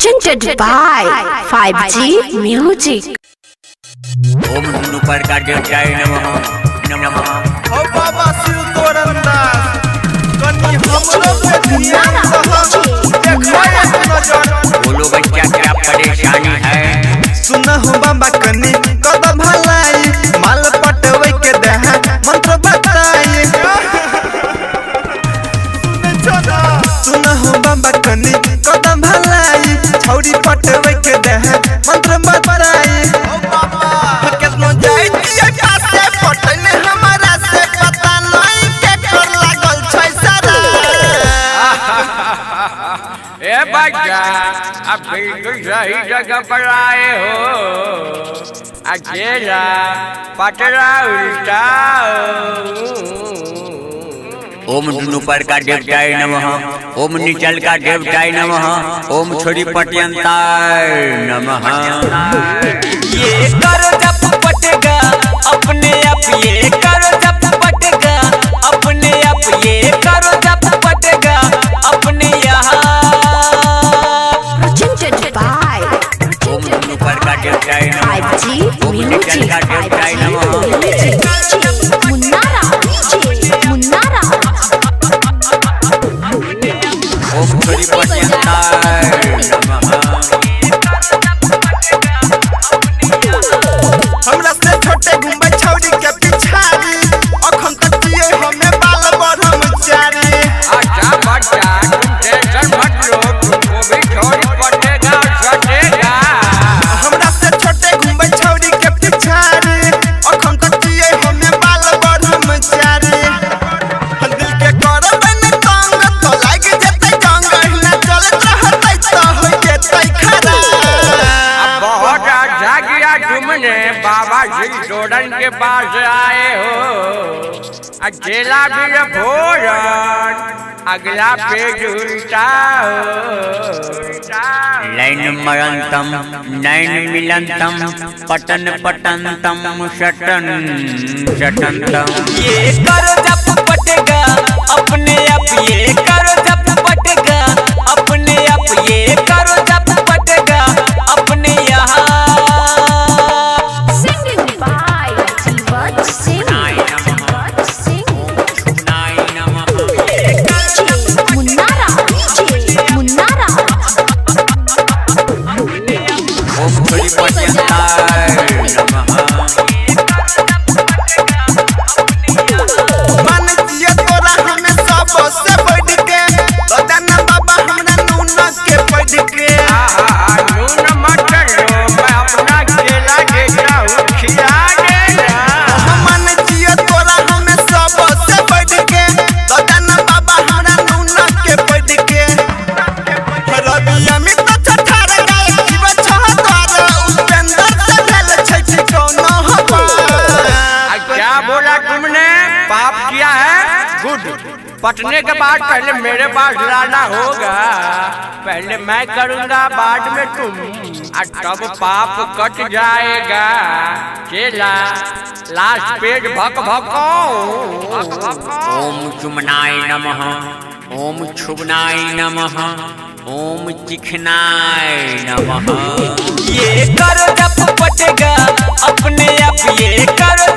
presented by 5G Music. ओम नमो प्रकार देवताय नमः नमः। ओ बाबा शिव तोरंदास कनी हमरो पे ध्यान देखो एक नजर। बोलो बच्चा क्या परेशानी है? सुना हो बाबा कनी कद भलाई माल पटवे के देह मंत्र बताई। सुना हो बाबा कनी कद भलाई छौरी पटवे के देह मंत्र बताई। ओ बाबा केतनो जाई दिया कासे पटने हमारा से पता नहीं के कर लागल छै सारा। ए बच्चा अब बिल्कुल सही जगह पर आए हो। अकेला पटरा उल्टा। ओम नमो प्रकार देवताय नमः ओम निचल का देवताय नमः ओम छोरी पट्यंताय नमः। ये करो जब पटेगा अपने आप, ये करो जब पटेगा अपने आप, ये करो जब पटेगा अपने यहाँ। Presented by ओम नमो प्रकार देवताय नमः 5G ओम निचल का देवताय नमः Munara, Munara. ओम छोरी पट्यंताय नमः। हमरा से छोटे घुमै छौरी के पिछाड़ी अखन तक जिए हमें बाल ब्रह्मचारी। अच्छा बच्चा तुम टेंशन मत लो, तुमको भी छोरी पटेगा सटेगा। हमरा से छोटे घुमै छौरी के पिछाड़ी अखन तक जिए हमें बाल ब्रह्मचारी। दिल के करब न तंग तो लाग जेतै जंग हिला चलत रहतै तो हो जेतै खरा। अब बहुत अच्छा किया तुमने बाबा श्री जोड़न के पास आए हो। अकेला भी भोजन अगला पेज उल्टा हो। लैन मरंतम नैन मिलंतम पटन पटंतम शटन शटंतम। ये करो जब पटेगा अपने आप, ये करो जब पटेगा अपने आप, ये करो जब पटेगा अपने यहाँ। Singing by Jivat Singh. नाय नमः Munara, Munara. ओम छोरी पट्यंताय नमः। मन जिए तोरा हमें सब से बढ़ के तो जाना बाबा हमरा नून के बढ़ के। नून मत लो, मैं अपना केला देता हूँ खिला देना। मन जिए तोरा हमें सब से बढ़ के तो जाना बाबा हमरा नून के बढ़ के। रवि अमित छठार गाय जीव छहदार उपेंद्र से भेल छै ठिकाना हमार। क्या बोला तुमने? पाप किया है? गुड। पटने के बाद पहले मेरे पास लाना होगा। पहले मैं करूँगा बाद में तुम, और तब पाप कट जाएगा। केला लास्ट पेज भक भको। ओम चुमनाय नमः ओम छुबनाय नमः ओम चिखनाय नमः। ये करो जब पटेगा अपने आप, ये करो